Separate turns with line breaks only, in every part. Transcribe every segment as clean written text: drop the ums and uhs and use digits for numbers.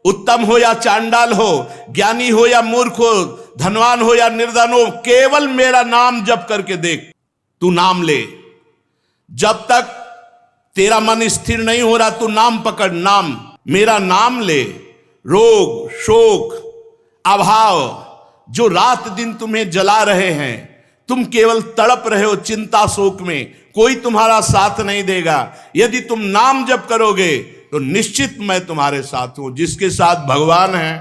उत्तम हो या चांडाल हो, ज्ञानी हो या मूर्ख हो, धनवान हो या निर्धन हो, केवल मेरा नाम जप करके देख। तू नाम ले, जब तक तेरा मन स्थिर नहीं हो रहा तू नाम पकड़, नाम, मेरा नाम ले। रोग, शोक, अभाव जो रात दिन तुम्हें जला रहे हैं, तुम केवल तड़प रहे हो चिंता शोक में, कोई तुम्हारा साथ नहीं देगा। यदि तुम नाम जप करोगे तो निश्चित मैं तुम्हारे साथ हूं। जिसके साथ भगवान है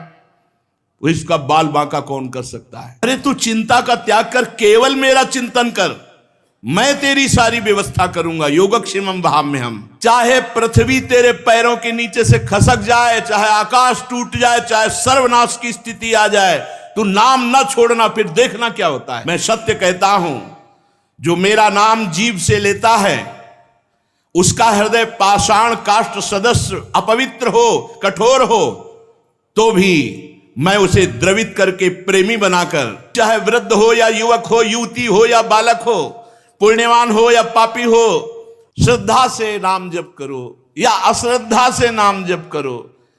वो इसका बाल बांका कौन कर सकता है। अरे तू चिंता का त्याग कर, केवल मेरा चिंतन कर, मैं तेरी सारी व्यवस्था करूंगा। योगक्षेमम वहाम्यहम्। चाहे पृथ्वी तेरे पैरों के नीचे से खसक जाए, चाहे आकाश टूट जाए, चाहे सर्वनाश की स्थिति आ जाए, तू नाम न छोड़ना, फिर देखना क्या होता है। मैं सत्य कहता हूं, जो मेरा नाम जीभ से लेता है उसका हृदय पाषाण काष्ठ सदस्य अपवित्र हो, कठोर हो, तो भी मैं उसे द्रवित करके प्रेमी बनाकर, चाहे वृद्ध हो या युवक हो, युवती हो या बालक हो, पुण्यवान हो या पापी हो, श्रद्धा से नाम जप करो या अश्रद्धा से नाम जप करो,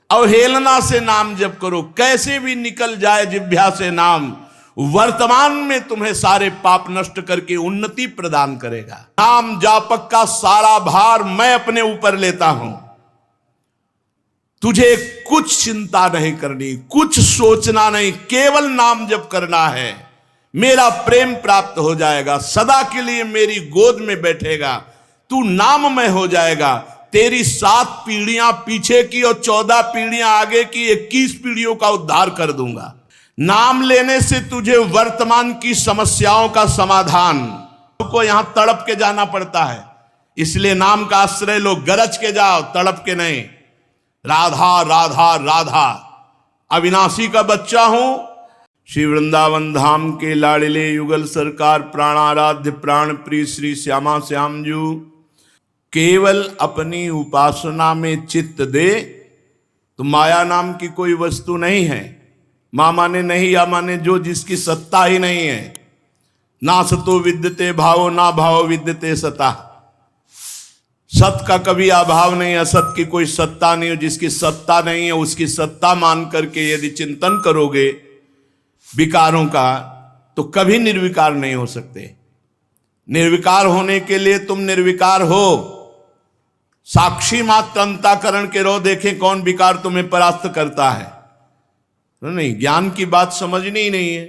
अवहेलना से नाम जप करो, कैसे भी निकल जाए जिह्वा से नाम, वर्तमान में तुम्हें सारे पाप नष्ट करके उन्नति प्रदान करेगा। नाम जापक का सारा भार मैं अपने ऊपर लेता हूं। तुझे कुछ चिंता नहीं करनी, कुछ सोचना नहीं, केवल नाम जप करना है। मेरा प्रेम प्राप्त हो जाएगा, सदा के लिए मेरी गोद में बैठेगा, तू नाममय हो जाएगा। तेरी 7 पीढ़ियां पीछे की और 14 पीढ़ियां आगे की, 21 पीढ़ियों का उद्धार कर दूंगा। नाम लेने से तुझे वर्तमान की समस्याओं का समाधान, को यहां तड़प के जाना पड़ता है, इसलिए नाम का आश्रय लो। गरज के जाओ, तड़प के नहीं। राधा राधा राधा, अविनाशी का बच्चा हूं। श्री वृंदावन धाम के लाडले युगल सरकार प्राणाराध्य प्राण प्रिय श्री श्यामा श्याम जू केवल अपनी उपासना में चित्त दे तो माया नाम की कोई वस्तु नहीं है। मां माने नहीं, या माने जो, जिसकी सत्ता ही नहीं है। ना सतो विद्यते भावो, ना भाव विद्यते सता। सत का कभी अभाव नहीं, असत की कोई सत्ता नहीं। जिसकी सत्ता नहीं है उसकी सत्ता मान करके यदि चिंतन करोगे विकारों का, तो कभी निर्विकार नहीं हो सकते। निर्विकार होने के लिए तुम निर्विकार हो। साक्षी मात्र अंतःकरण के रो, देखें कौन विकार तुम्हें परास्त करता है। नहीं, ज्ञान की बात समझनी ही नहीं है।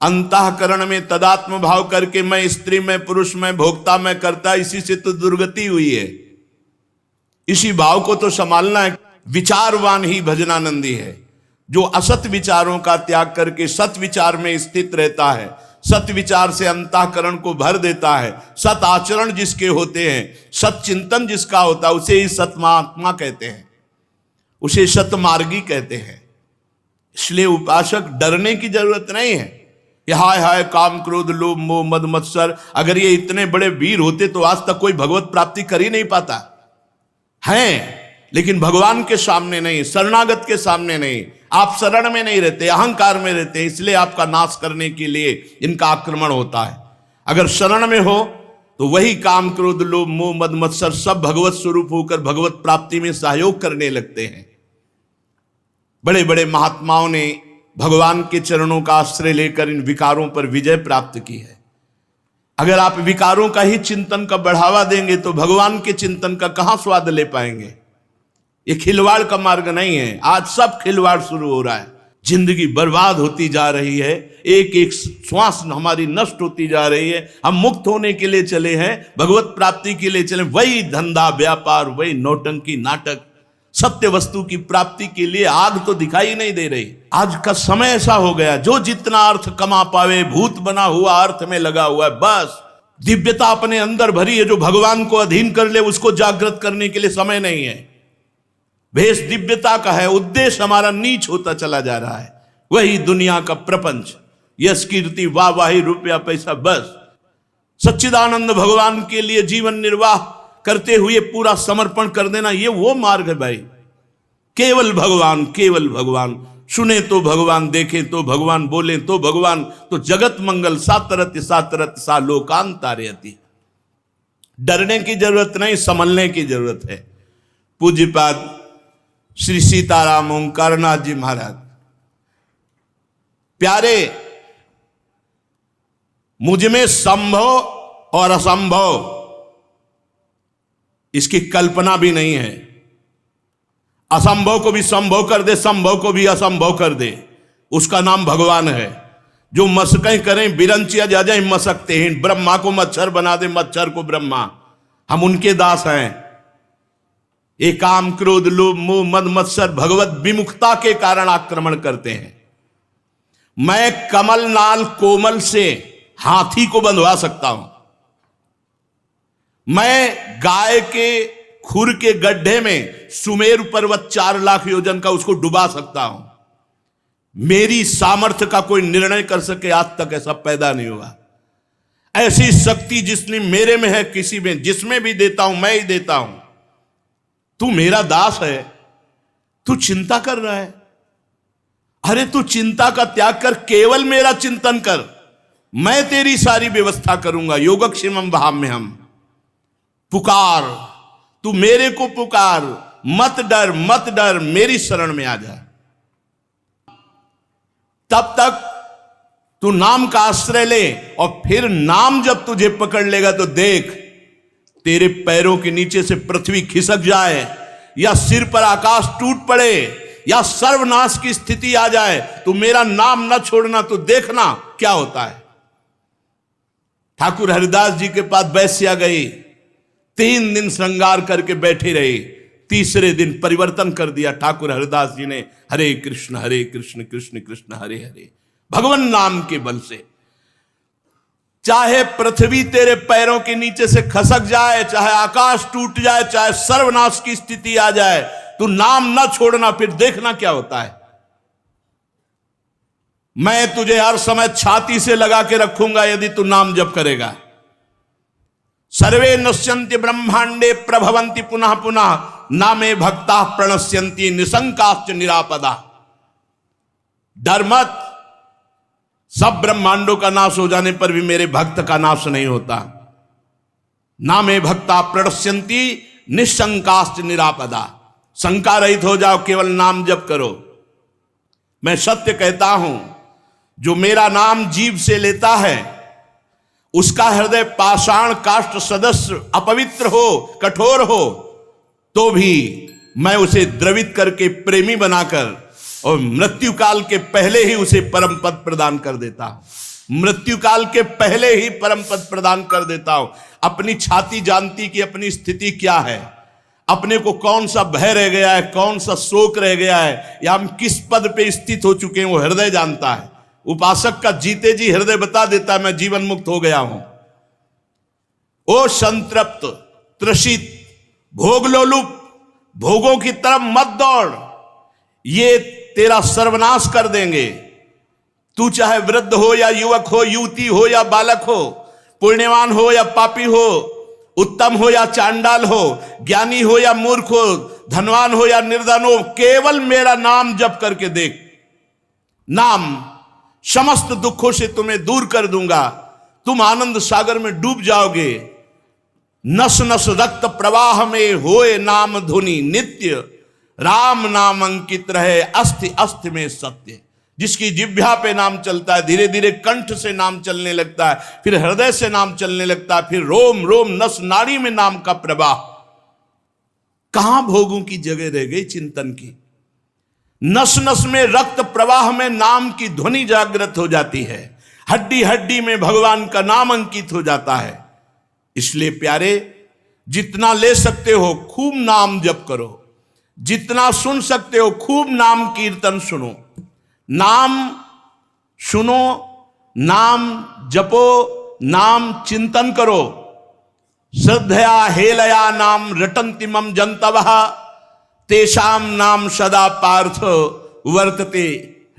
अंतःकरण में तदात्म भाव करके मैं स्त्री, मैं पुरुष, मैं भोक्ता, मैं करता, इसी से तो दुर्गति हुई है। इसी भाव को तो संभालना है। विचारवान ही भजनानंदी है, जो असत विचारों का त्याग करके सत विचार में स्थित रहता है, सत विचार से अंतःकरण को भर देता है। सत आचरण जिसके होते हैं, सत चिंतन जिसका होता है, उसे ही सतमात्मा कहते हैं, उसे सतमार्गी कहते हैं। इसलिए उपासक डरने की जरूरत नहीं है कि हाय हाय काम क्रोध लोभ मोह मद मत्सर। अगर ये इतने बड़े वीर होते तो आज तक कोई भगवत प्राप्ति कर ही नहीं पाता है, लेकिन भगवान के सामने नहीं, शरणागत के सामने नहीं। आप शरण में नहीं रहते, अहंकार में रहते, इसलिए आपका नाश करने के लिए इनका आक्रमण होता है। अगर शरण में हो तो वही काम क्रोध लोभ मोह मद मत्सर सब भगवत स्वरूप होकर भगवत प्राप्ति में सहयोग करने लगते हैं। बड़े बड़े महात्माओं ने भगवान के चरणों का आश्रय लेकर इन विकारों पर विजय प्राप्त की है। अगर आप विकारों का ही चिंतन का बढ़ावा देंगे तो भगवान के चिंतन का कहां स्वाद ले पाएंगे। ये खिलवाड़ का मार्ग नहीं है। आज सब खिलवाड़ शुरू हो रहा है, जिंदगी बर्बाद होती जा रही है, एक एक श्वास हमारी नष्ट होती जा रही है। हम मुक्त होने के लिए चले हैं, भगवत प्राप्ति के लिए चले, वही धंधा व्यापार, वही नौटंकी नाटक, सत्य वस्तु की प्राप्ति के लिए आग तो दिखाई नहीं दे रही। आज का समय ऐसा हो गया, जो जितना अर्थ कमा पावे भूत बना हुआ अर्थ में लगा हुआ है। बस दिव्यता अपने अंदर भरी है, जो भगवान को अधीन कर ले उसको जागृत करने के लिए समय नहीं है। भेष दिव्यता का है, उद्देश्य हमारा नीच होता चला जा रहा है। वही दुनिया का प्रपंच, यश कीर्ति वाहवाही रुपया पैसा, बस सच्चिदानंद भगवान के लिए जीवन निर्वाह करते हुए पूरा समर्पण कर देना, ये वो मार्ग है भाई। केवल भगवान, केवल भगवान। सुने तो भगवान, देखें तो भगवान, बोले तो भगवान, तो जगत मंगल सातरत्य सातरत्य सा लोकांतारयति। डरने की जरूरत नहीं, संभलने की जरूरत है। पूज्यपाद श्री सीताराम ओंकारनाथ जी महाराज। प्यारे, मुझ में संभव और असंभव इसकी कल्पना भी नहीं है। असंभव को भी संभव कर दे, संभव को भी असंभव कर दे, उसका नाम भगवान है। जो मशकें करें बिरंचिया जा जाए मशकते हैं, ब्रह्मा को मच्छर बना दे, मच्छर को ब्रह्मा, हम उनके दास हैं। ये काम क्रोध लोभ मोह मद मत्सर भगवत विमुखता के कारण आक्रमण करते हैं। मैं कमल नाल कोमल से हाथी को बंधवा सकता हूं, मैं गाय के खुर के गड्ढे में सुमेरु पर्वत 4 लाख योजन का उसको डुबा सकता हूं। मेरी सामर्थ्य का कोई निर्णय कर सके, आज तक ऐसा पैदा नहीं हुआ। ऐसी शक्ति जिसने मेरे में है, किसी में जिसमें भी देता हूं मैं ही देता हूं। तू मेरा दास है, तू चिंता कर रहा है। अरे तू चिंता का त्याग कर, केवल मेरा चिंतन कर, मैं तेरी सारी व्यवस्था करूंगा। योगक्षेमम वहाम्यहम्। पुकार, तू मेरे को पुकार, मत डर मत डर, मेरी शरण में आ जा। तब तक तू नाम का आश्रय ले, और फिर नाम जब तुझे पकड़ लेगा तो देख, तेरे पैरों के नीचे से पृथ्वी खिसक जाए, या सिर पर आकाश टूट पड़े, या सर्वनाश की स्थिति आ जाए, तू मेरा नाम न छोड़ना, तो देखना क्या होता है। ठाकुर हरिदास जी के पास वैश्या गई, 3 दिन श्रृंगार करके बैठी रही, तीसरे दिन परिवर्तन कर दिया ठाकुर हरिदास जी ने। हरे कृष्ण कृष्ण कृष्ण हरे हरे, भगवान नाम के बल से। चाहे पृथ्वी तेरे पैरों के नीचे से खसक जाए, चाहे आकाश टूट जाए, चाहे सर्वनाश की स्थिति आ जाए, तू नाम ना छोड़ना, फिर देखना क्या होता है। मैं तुझे हर समय छाती से लगा के रखूंगा यदि तू नाम जप करेगा। सर्वे नश्यन्ति ब्रह्मांडे प्रभवन्ति पुनः पुनः, नामे भक्ता प्रणश्यन्ति निशंकाश्च निरापदा। डर मत, सब ब्रह्मांडों का नाश हो जाने पर भी मेरे भक्त का नाश नहीं होता। नामे भक्ता प्रणश्यन्ति निशंकाश्च निरापदा। शंका रहित हो जाओ, केवल नाम जप करो। मैं सत्य कहता हूं, जो मेरा नाम जीभ से लेता है उसका हृदय पाषाण काष्ठ सदस्य अपवित्र हो, कठोर हो, तो भी मैं उसे द्रवित करके प्रेमी बनाकर और मृत्यु काल के पहले ही उसे परम पद प्रदान कर देता हूं। मृत्यु काल के पहले ही परम पद प्रदान कर देता हूं। अपनी छाती जानती कि अपनी स्थिति क्या है, अपने को कौन सा भय रह गया है, कौन सा शोक रह गया है, या हम किस पद पे स्थित हो चुके हैं, वो हृदय जानता है। उपासक का जीते जी हृदय बता देता है मैं जीवन मुक्त हो गया हूं। ओ संतृप्त त्रसित भोगलोलुप, भोगों की तरफ मत दौड़, ये तेरा सर्वनाश कर देंगे। तू चाहे वृद्ध हो या युवक हो, युवती हो या बालक हो, पुण्यवान हो या पापी हो, उत्तम हो या चांडाल हो, ज्ञानी हो या मूर्ख हो, धनवान हो या निर्धन हो, केवल मेरा नाम जप करके देख। नाम समस्त दुखों से तुम्हें दूर कर दूंगा, तुम आनंद सागर में डूब जाओगे। नस नस रक्त प्रवाह में होए नाम धुनि नित्य, राम नाम अंकित रहे अस्ति अस्ति में सत्य। जिसकी जिह्वा पे नाम चलता है, धीरे धीरे कंठ से नाम चलने लगता है, फिर हृदय से नाम चलने लगता है, फिर रोम रोम नस नाड़ी में नाम का प्रवाह। कहां भोगों की जगह रह गई चिंतन की। नस नस में रक्त प्रवाह में नाम की ध्वनि जागृत हो जाती है, हड्डी हड्डी में भगवान का नाम अंकित हो जाता है। इसलिए प्यारे, जितना ले सकते हो खूब नाम जप करो, जितना सुन सकते हो खूब नाम कीर्तन सुनो। नाम सुनो, नाम जपो, नाम चिंतन करो। श्रद्धया हेलया नाम रटन्ति मम जंतवः, तेषाम नाम सदा पार्थ वर्तते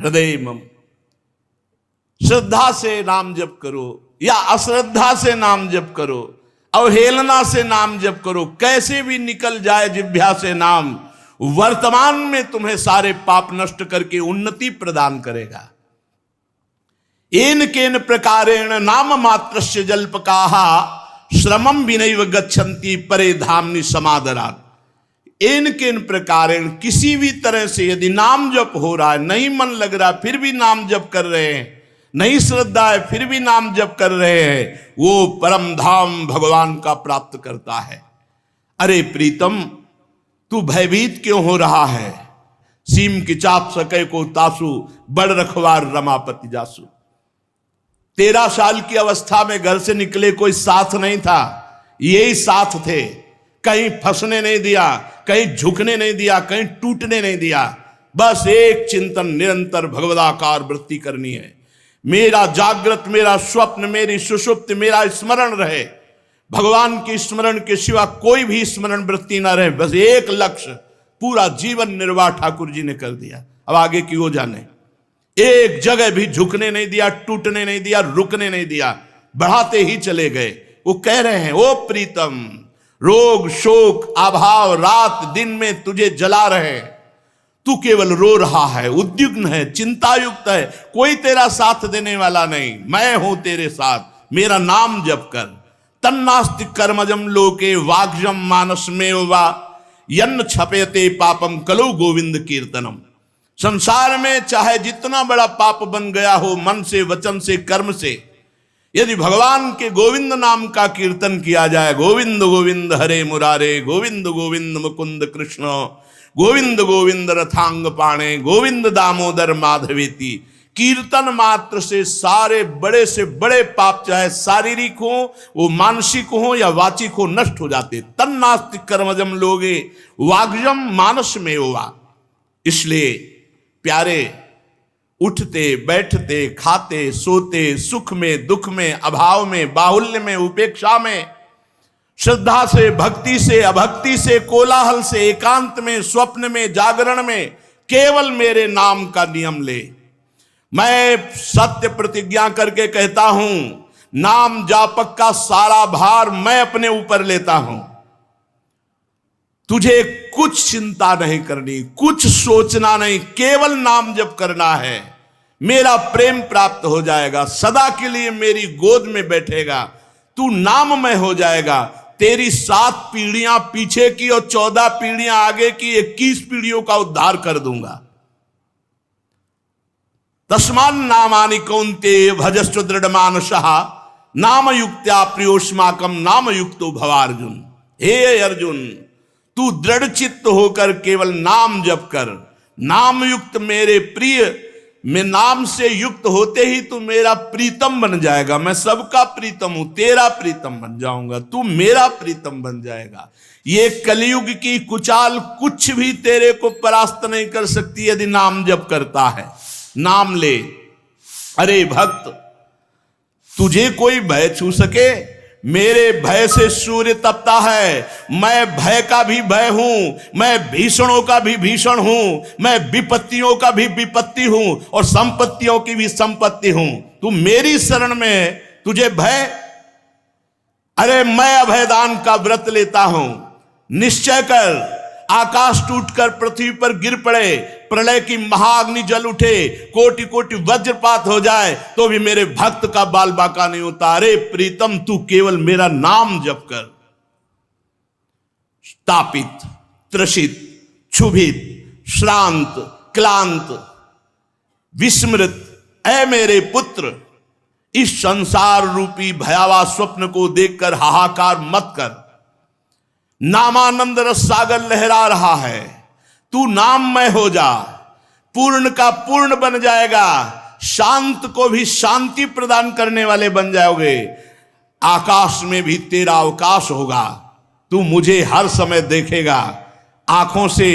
हृदय मम। श्रद्धा से नाम जप करो या अश्रद्धा से नाम जप करो, अवहेलना से नाम जप करो, कैसे भी निकल जाए जिह्वा से नाम, वर्तमान में तुम्हें सारे पाप नष्ट करके उन्नति प्रदान करेगा। एन केन प्रकारेण नाम मात्रस्य जल्पकाः श्रमं विनैव गच्छन्ति परे धामनि समादरात्। इनके इन प्रकारेण किसी भी तरह से यदि नाम जप हो रहा है, नहीं मन लग रहा फिर भी नाम जप कर रहे हैं, नहीं श्रद्धा है फिर भी नाम जप कर रहे हैं, वो परम धाम भगवान का प्राप्त करता है। अरे प्रीतम, तू भयभीत क्यों हो रहा है? सीम की चाप सके को तासु, बड़ रखवार रमापति जासु। 13 साल की अवस्था में घर से निकले, कोई साथ नहीं था, यही साथ थे। कहीं फंसने नहीं दिया, कहीं झुकने नहीं दिया, कहीं टूटने नहीं दिया। बस एक चिंतन निरंतर भगवदाकार वृत्ति करनी है। मेरा जागृत, मेरा स्वप्न, मेरी सुषुप्त, मेरा स्मरण रहे। भगवान के स्मरण के सिवा कोई भी स्मरण वृत्ति ना रहे। बस एक लक्ष्य, पूरा जीवन निर्वाह ठाकुर जी ने कर दिया। अब आगे की वो जाने। एक जगह भी झुकने नहीं दिया, टूटने नहीं दिया, रुकने नहीं दिया, बढ़ाते ही चले गए। वो कह रहे हैं, ओ प्रीतम, रोग शोक अभाव रात दिन में तुझे जला रहे, तू केवल रो रहा है, उद्विग्न है, चिंतायुक्त है, कोई तेरा साथ देने वाला नहीं। मैं हूं तेरे साथ, मेरा नाम जप कर। तन्नास्ति कर्मजम लोके वाग्जम मानस में वा यन्न छपेते पापम कलो गोविंद कीर्तनम। संसार में चाहे जितना बड़ा पाप बन गया हो, मन से, वचन से, कर्म से, यदि भगवान के गोविंद नाम का कीर्तन किया जाए, गोविंद गोविंद हरे मुरारे, गोविंद गोविंद मुकुंद कृष्ण, गोविंद गोविंद रथांग पाणे, गोविंद दामोदर माधवेति, कीर्तन मात्र से सारे बड़े से बड़े पाप, चाहे शारीरिक हो, वो मानसिक हो या वाचिक हो, नष्ट हो जाते। तन्नास्ति कर्मजम लोगे वाग्जम मानस में हुआ। इसलिए प्यारे, उठते बैठते खाते सोते, सुख में दुख में, अभाव में बाहुल्य में, उपेक्षा में, श्रद्धा से भक्ति से अभक्ति से, कोलाहल से एकांत में, स्वप्न में जागरण में, केवल मेरे नाम का नियम ले। मैं सत्य प्रतिज्ञा करके कहता हूं, नाम जापक का सारा भार मैं अपने ऊपर लेता हूं। तुझे कुछ चिंता नहीं करनी, कुछ सोचना नहीं, केवल नाम जप करना है। मेरा प्रेम प्राप्त हो जाएगा, सदा के लिए मेरी गोद में बैठेगा, तू नाममय हो जाएगा। तेरी 7 पीढ़ियां पीछे की और 14 पीढ़ियां आगे की, 21 पीढ़ियों का उद्धार कर दूंगा। तस्मान नामानि कौन्तेय भजस्व दृढ़ मानसः, नाम युक्त्या प्रियोष्माकम नाम युक्तो भवार्जुन। हे अर्जुन, तू दृढ़ चित्त होकर केवल नाम जप कर। नाम युक्त मेरे प्रिय, मैं नाम से युक्त होते ही तू मेरा प्रीतम बन जाएगा। मैं सबका प्रीतम हूं, तेरा प्रीतम बन जाऊंगा, तू मेरा प्रीतम बन जाएगा। ये कलयुग की कुचाल कुछ भी तेरे को परास्त नहीं कर सकती यदि नाम जप करता है। नाम ले। अरे भक्त, तुझे कोई भय छू सके? मेरे भय से सूर्य तपता है। मैं भय का भी भय हूं, मैं भीषणों का भी भीषण हूं, मैं विपत्तियों का भी विपत्ति हूं और संपत्तियों की भी संपत्ति हूं। तू मेरी शरण में, तुझे भय? अरे मैं अभयदान का व्रत लेता हूं। निश्चय कर, आकाश टूटकर पृथ्वी पर गिर पड़े, प्रलय की महाअग्नि जल उठे, कोटि कोटि वज्रपात हो जाए, तो भी मेरे भक्त का बाल बाका नहीं होता। अरे प्रीतम, तू केवल मेरा नाम जप कर। तापित, त्रसित, क्षुभित, श्रांत, क्लांत, विस्मृत, ऐ मेरे पुत्र, इस संसार रूपी भयावह स्वप्न को देखकर हाहाकार मत कर। नामानंद रस सागर लहरा रहा है, तू नाममय हो जा, पूर्ण का पूर्ण बन जाएगा, शांत को भी शांति प्रदान करने वाले बन जाओगे। आकाश में भी तेरा अवकाश होगा, तू मुझे हर समय देखेगा। आंखों से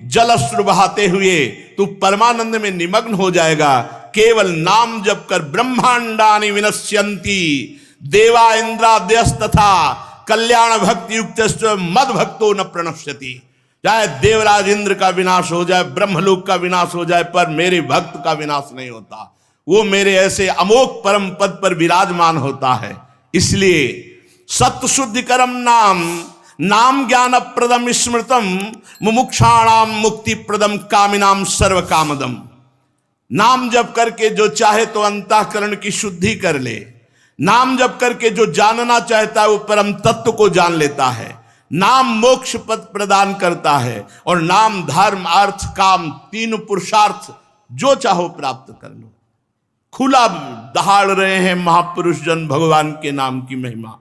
जलश्रु बहाते हुए तू परमानंद में निमग्न हो जाएगा। केवल नाम जप कर। ब्रह्मांडानि विनश्यन्ति देवा इंद्राद्यस्तथा कल्याण भक्ति युक्त मद भक्तो न प्रणश्यति। चाहे देवराज इंद्र का विनाश हो जाए, ब्रह्मलोक का विनाश हो जाए, पर मेरे भक्त का विनाश नहीं होता। वो मेरे ऐसे अमोघ परम पद पर विराजमान होता है। इसलिए सत्य शुद्धि करम नाम, नाम ज्ञान प्रदम स्मृतम, मुमुक्षाणाम मुक्ति प्रदम कामिनाम सर्व कामदम। नाम जप करके जो चाहे तो अंतःकरण की शुद्धि कर ले। नाम जप करके जो जानना चाहता है वो परम तत्व को जान लेता है। नाम मोक्ष पद प्रदान करता है, और नाम धर्म अर्थ काम तीन पुरुषार्थ जो चाहो प्राप्त कर लो। खुला दहाड़ रहे हैं महापुरुष जन भगवान के नाम की महिमा।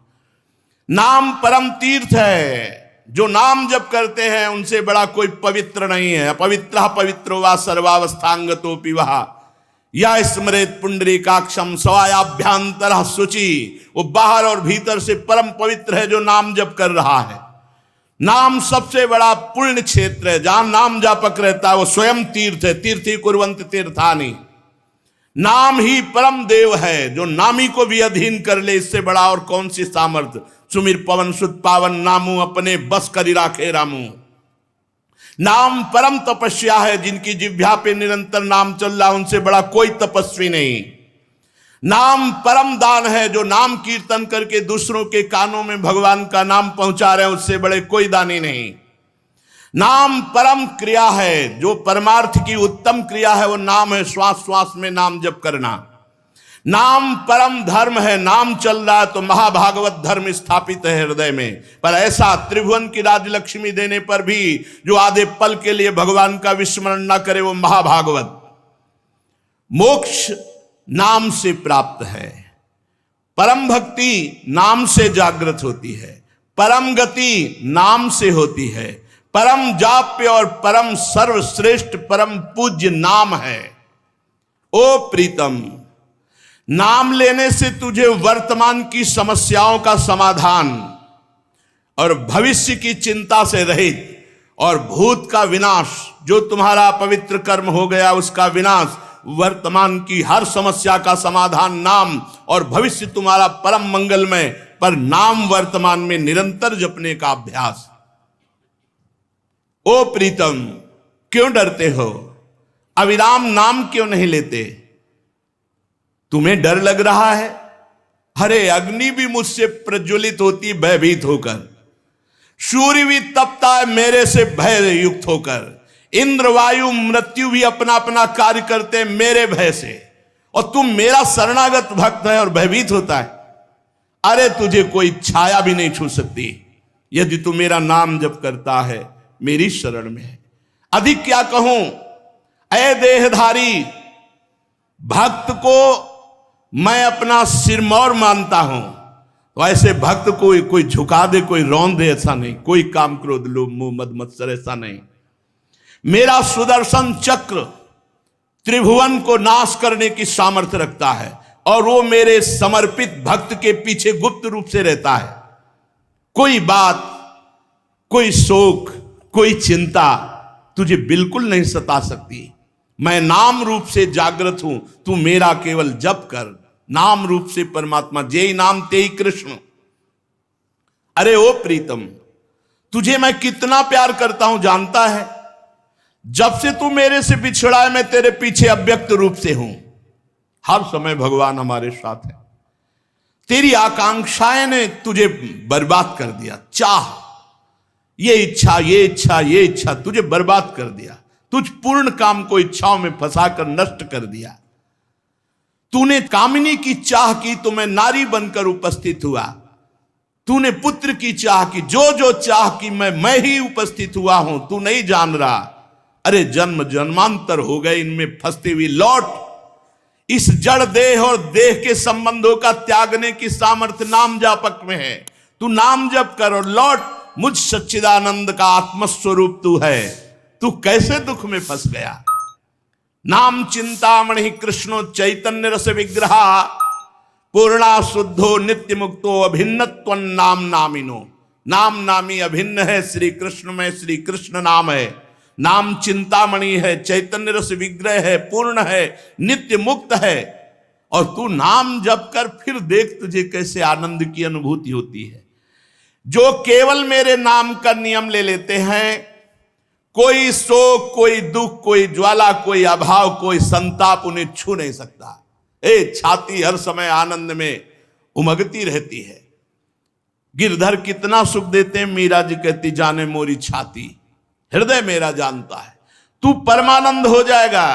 नाम परम तीर्थ है, जो नाम जप करते हैं उनसे बड़ा कोई पवित्र नहीं है। अपवित्र पवित्रो वा सर्वावस्थांगतोपि वह या स्मरेत पुंडरीकाक्षम स्वायाभ्यांतर शुचि। वो बाहर और भीतर से परम पवित्र है जो नाम जप कर रहा है। नाम सबसे बड़ा पुण्य क्षेत्र है, जहां नाम जापक रहता है वो स्वयं तीर्थ है। तीर्थी कुर्वन्त तीर्थानि। नाम ही परम देव है, जो नामी को भी अधीन कर ले, इससे बड़ा और कौन सी सामर्थ्य। सुमिर पवन सुत पावन नामू, अपने बस करी राखे रामू। नाम परम तपस्या है, जिनकी जिह्वा पे निरंतर नाम चल रहा, उनसे बड़ा कोई तपस्वी नहीं। नाम परम दान है, जो नाम कीर्तन करके दूसरों के कानों में भगवान का नाम पहुंचा रहे हैं, उससे बड़े कोई दानी नहीं। नाम परम क्रिया है, जो परमार्थ की उत्तम क्रिया है वो नाम है। श्वास श्वास में नाम जप करना। नाम परम धर्म है, नाम चल रहा है तो महाभागवत धर्म स्थापित है हृदय में। पर ऐसा त्रिभुवन की राजलक्ष्मी देने पर भी जो आधे पल के लिए भगवान का विस्मरण न करे वो महाभागवत। मोक्ष नाम से प्राप्त है। परम भक्ति नाम से जागृत होती है। परम गति नाम से होती है। परम जाप्य और परम सर्वश्रेष्ठ परम पूज्य नाम है। ओ प्रीतम, नाम लेने से तुझे वर्तमान की समस्याओं का समाधान और भविष्य की चिंता से रहित और भूत का विनाश, जो तुम्हारा पवित्र कर्म हो गया उसका विनाश, वर्तमान की हर समस्या का समाधान नाम, और भविष्य तुम्हारा परम मंगलमय। पर नाम वर्तमान में निरंतर जपने का अभ्यास। ओ प्रीतम, क्यों डरते हो? अविराम नाम क्यों नहीं लेते? तुम्हें डर लग रहा है? अरे अग्नि भी मुझसे प्रज्वलित होती भयभीत होकर, सूर्य भी तपता है मेरे से भय युक्त होकर, इंद्र वायु मृत्यु भी अपना अपना कार्य करते हैं मेरे भय से, और तुम मेरा शरणागत भक्त है और भयभीत होता है। अरे तुझे कोई छाया भी नहीं छू सकती यदि तू मेरा नाम जप करता है, मेरी शरण में है। अधिक क्या कहूं, ऐ देहधारी, भक्त को मैं अपना सिरमौर मानता हूं। तो ऐसे भक्त को कोई झुका दे, कोई रौंद दे, ऐसा नहीं। कोई काम क्रोध लोभ मोह मद मत्सर, ऐसा नहीं। मेरा सुदर्शन चक्र त्रिभुवन को नाश करने की सामर्थ्य रखता है, और वो मेरे समर्पित भक्त के पीछे गुप्त रूप से रहता है। कोई बात, कोई शोक, कोई चिंता तुझे बिल्कुल नहीं सता सकती। मैं नाम रूप से जागृत हूं, तू मेरा केवल जप कर। नाम रूप से परमात्मा, जेई नाम तेई कृष्ण। अरे ओ प्रीतम, तुझे मैं कितना प्यार करता हूं जानता है? जब से तू मेरे से बिछड़ा है, मैं तेरे पीछे अव्यक्त रूप से हूं। हर समय भगवान हमारे साथ है। तेरी आकांक्षाएं ने तुझे बर्बाद कर दिया। चाह, ये इच्छा, ये इच्छा, ये इच्छा तुझे बर्बाद कर दिया। तुझ पूर्ण काम को इच्छाओं में फंसाकर नष्ट कर दिया। तूने कामिनी की चाह की तो मैं नारी बनकर उपस्थित हुआ। तूने पुत्र की चाह की, जो जो चाह की मैं ही उपस्थित हुआ हूं, तू नहीं जान रहा। अरे जन्म जन्मांतर हो गए इनमें फंसती हुई। लौट, इस जड़ देह और देह के संबंधों का त्यागने की सामर्थ्य नाम जापक में है। तू नाम जप कर और लौट। मुझ सच्चिदानंद का आत्मस्वरूप तू है। तू कैसे दुख में फंस गया? नाम चिंतामणि कृष्णो चैतन्य रस विग्रहा, पूर्णा शुद्धो नित्य मुक्तो अभिन्नत्व नाम नामिनो। नाम नामी अभिन्न है श्री कृष्ण में, श्री कृष्ण नाम है। नाम चिंतामणि है, चैतन्य रस विग्रह है, पूर्ण है, नित्य मुक्त है। और तू नाम जप कर, फिर देख तुझे कैसे आनंद की अनुभूति होती है। जो केवल मेरे नाम का नियम ले लेते हैं, कोई शोक, कोई दुख, कोई ज्वाला, कोई अभाव, कोई संताप उन्हें छू नहीं सकता। छाती हर समय आनंद में उमगती रहती है। गिरधर कितना सुख देते हैं, मीरा जी कहती जाने मोरी छाती, हृदय मेरा जानता है। तू परमानंद हो जाएगा।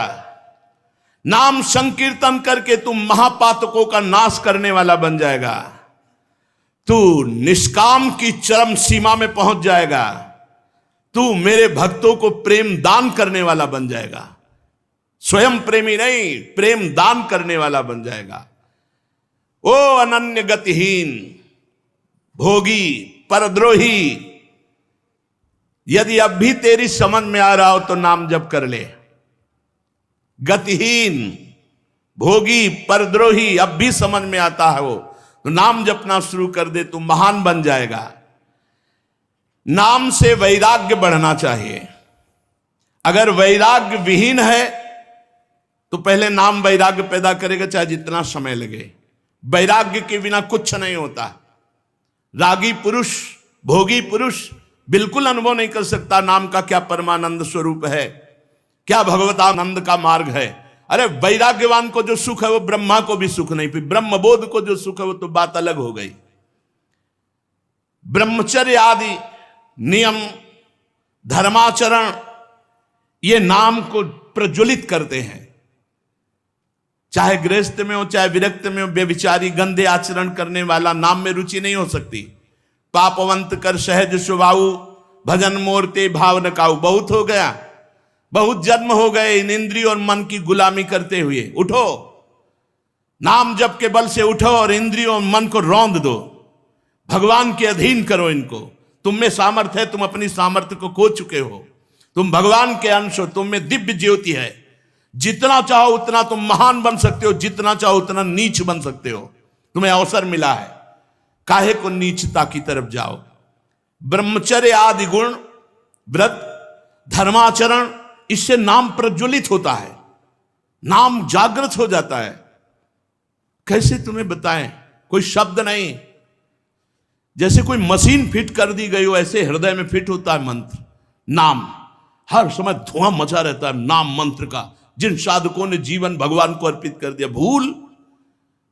नाम संकीर्तन करके तू महापातकों का नाश करने वाला बन जाएगा। तू निष्काम की चरम सीमा में पहुंच जाएगा। तू मेरे भक्तों को प्रेम दान करने वाला बन जाएगा। स्वयं प्रेमी नहीं, प्रेम दान करने वाला बन जाएगा। ओ अनन्य गतिहीन, भोगी, परद्रोही, यदि अब भी तेरी समझ में आ रहा हो तो नाम जप कर ले। गतिहीन, भोगी, परद्रोही अब भी समझ में आता है वो, तो नाम जपना शुरू कर दे, तू महान बन जाएगा। नाम से वैराग्य बढ़ना चाहिए। अगर वैराग्य विहीन है तो पहले नाम वैराग्य पैदा करेगा, चाहे जितना समय लगे। वैराग्य के बिना कुछ नहीं होता। रागी पुरुष, भोगी पुरुष बिल्कुल अनुभव नहीं कर सकता नाम का क्या परमानंद स्वरूप है, क्या भगवतानंद का मार्ग है। अरे वैराग्यवान को जो सुख है वो ब्रह्मा को भी सुख नहीं, फिर ब्रह्मबोध को जो सुख है वो तो बात अलग हो गई। ब्रह्मचर्य आदि नियम, धर्माचरण, ये नाम को प्रज्वलित करते हैं। चाहे गृहस्थ में हो, चाहे विरक्त में हो, व्यभिचारी गंदे आचरण करने वाला नाम में रुचि नहीं हो सकती। पापवंत कर सहज स्वभाव, भजन मोरते भाव न काऊ। बहुत हो गया, बहुत जन्म हो गए इन इंद्रियों और मन की गुलामी करते हुए। उठो, नाम जप के बल से उठो और इंद्रियों और मन को रौंद दो, भगवान के अधीन करो इनको। तुम में सामर्थ्य है, तुम अपनी सामर्थ्य को खो चुके हो। तुम भगवान के अंश हो, तुम में दिव्य ज्योति है। जितना चाहो उतना तुम महान बन सकते हो, जितना चाहो उतना नीच बन सकते हो। तुम्हें अवसर मिला है, काहे को नीचता की तरफ जाओ। ब्रह्मचर्य आदि गुण, व्रत, धर्माचरण, इससे नाम प्रज्वलित होता है, नाम जागृत हो जाता है। कैसे तुम्हें बताएं, कोई शब्द नहीं। जैसे कोई मशीन फिट कर दी गई हो, ऐसे हृदय में फिट होता है मंत्र, नाम। हर समय धुआं मचा रहता है नाम मंत्र का। जिन साधकों ने जीवन भगवान को अर्पित कर दिया,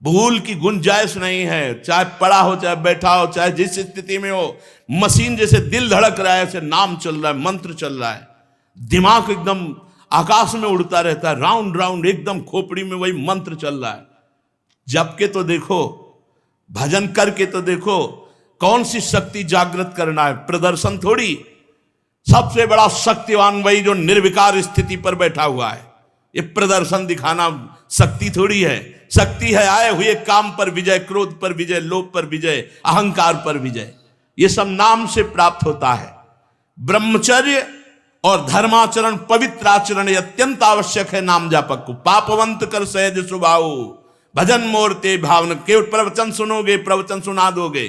भूल की गुंजाइश नहीं है। चाहे पड़ा हो, चाहे बैठा हो, चाहे जिस स्थिति में हो, मशीन जैसे दिल धड़क रहा है ऐसे नाम चल रहा है, मंत्र चल रहा है। दिमाग एकदम आकाश में उड़ता रहता है, राउंड राउंड एकदम खोपड़ी में वही मंत्र चल रहा है। जप के तो देखो, भजन करके तो देखो, कौन सी शक्ति जागृत करना है, प्रदर्शन थोड़ी। सबसे बड़ा शक्तिवान वही जो निर्विकार स्थिति पर बैठा हुआ है। ये प्रदर्शन दिखाना शक्ति थोड़ी है। शक्ति है आए हुए काम पर विजय, क्रोध पर विजय, लोभ पर विजय, अहंकार पर विजय। ये सब नाम से प्राप्त होता है। ब्रह्मचर्य और धर्माचरण, पवित्र आचरण, ये अत्यंत आवश्यक है नाम जापक को। पापवंत कर सहज स्वभाव, भजन मोरते भावन। केवल प्रवचन सुनोगे, प्रवचन सुना दोगे,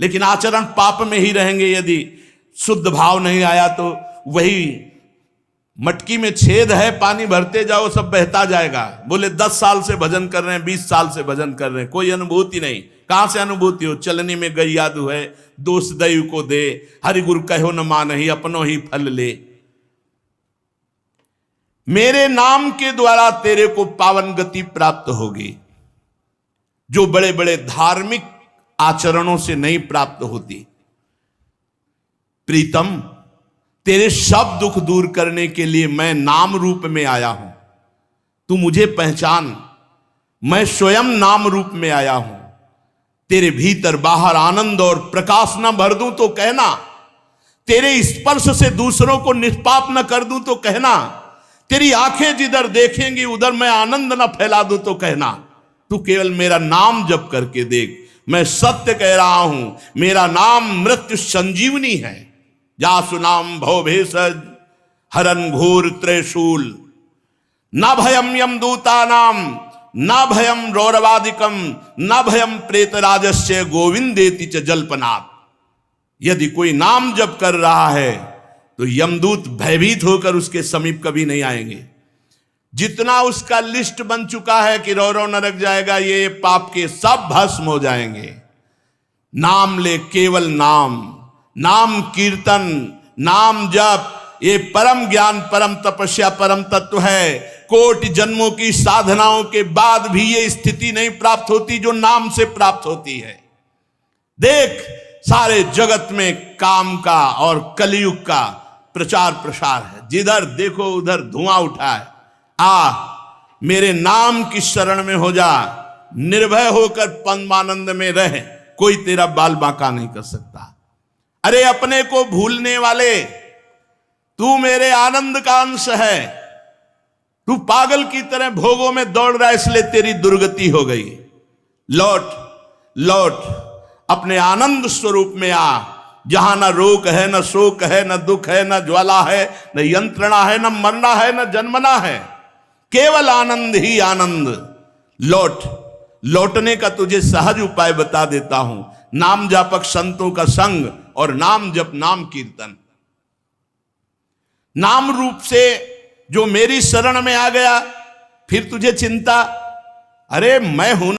लेकिन आचरण पाप में ही रहेंगे। यदि शुद्ध भाव नहीं आया तो वही मटकी में छेद है, पानी भरते जाओ सब बहता जाएगा। बोले 10 साल से भजन कर रहे हैं, 20 साल से भजन कर रहे हैं, कोई अनुभूति नहीं। कहां से अनुभूति हो? चलने में गई यादू है, दोष दैव को दे, हरि गुरु कहो न मानहि, अपनो ही फल ले। मेरे नाम के द्वारा तेरे को पावन गति प्राप्त होगी, जो बड़े बड़े धार्मिक आचरणों से नहीं प्राप्त होती। प्रीतम, तेरे सब दुख दूर करने के लिए मैं नाम रूप में आया हूं। तू मुझे पहचान, मैं स्वयं नाम रूप में आया हूं। तेरे भीतर बाहर आनंद और प्रकाश न भर दूं तो कहना, तेरे स्पर्श से दूसरों को निष्पाप न कर दूं तो कहना, तेरी आंखें जिधर देखेंगी उधर मैं आनंद न फैला दूं तो कहना। तू केवल मेरा नाम जप करके देख। मैं सत्य कह रहा हूं, मेरा नाम मृत्यु संजीवनी है। जासु नाम भव भेषज हरन घोर त्रैशूल, न भयम यम दूता नाम, न भयम रौरवादिकम, न भयम प्रेत राजस्य गोविंदेति च जल्पनात्। यदि कोई नाम जप कर रहा है तो यमदूत भयभीत होकर उसके समीप कभी नहीं आएंगे। जितना उसका लिस्ट बन चुका है कि रौ नरक जाएगा, ये पाप के सब भस्म हो जाएंगे। नाम ले, केवल नाम, नाम कीर्तन, नाम जप, ये परम ज्ञान, परम तपस्या, परम तत्व है। कोटि जन्मों की साधनाओं के बाद भी ये स्थिति नहीं प्राप्त होती जो नाम से प्राप्त होती है। देख, सारे जगत में काम का और कलयुग का प्रचार प्रसार है, जिधर देखो उधर धुआं उठा है। मेरे नाम की शरण में हो जा, निर्भय होकर परमानंद में रह। कोई तेरा बाल बांका नहीं कर सकता। अरे अपने को भूलने वाले, तू मेरे आनंद का अंश है, तू पागल की तरह भोगों में दौड़ रहा है, इसलिए तेरी दुर्गति हो गई। लौट लौट अपने आनंद स्वरूप में आ, जहां न रोग है, न शोक है, न दुख है, न ज्वाला है, न यंत्रणा है, न मरना है, न जन्मना है, केवल आनंद ही आनंद। लौट। लौटने का तुझे सहज उपाय बता देता हूं, नाम जापक संतों का संग और नाम जप नाम कीर्तन। नाम रूप से जो मेरी शरण में आ गया, फिर तुझे चिंता, अरे मैं हूं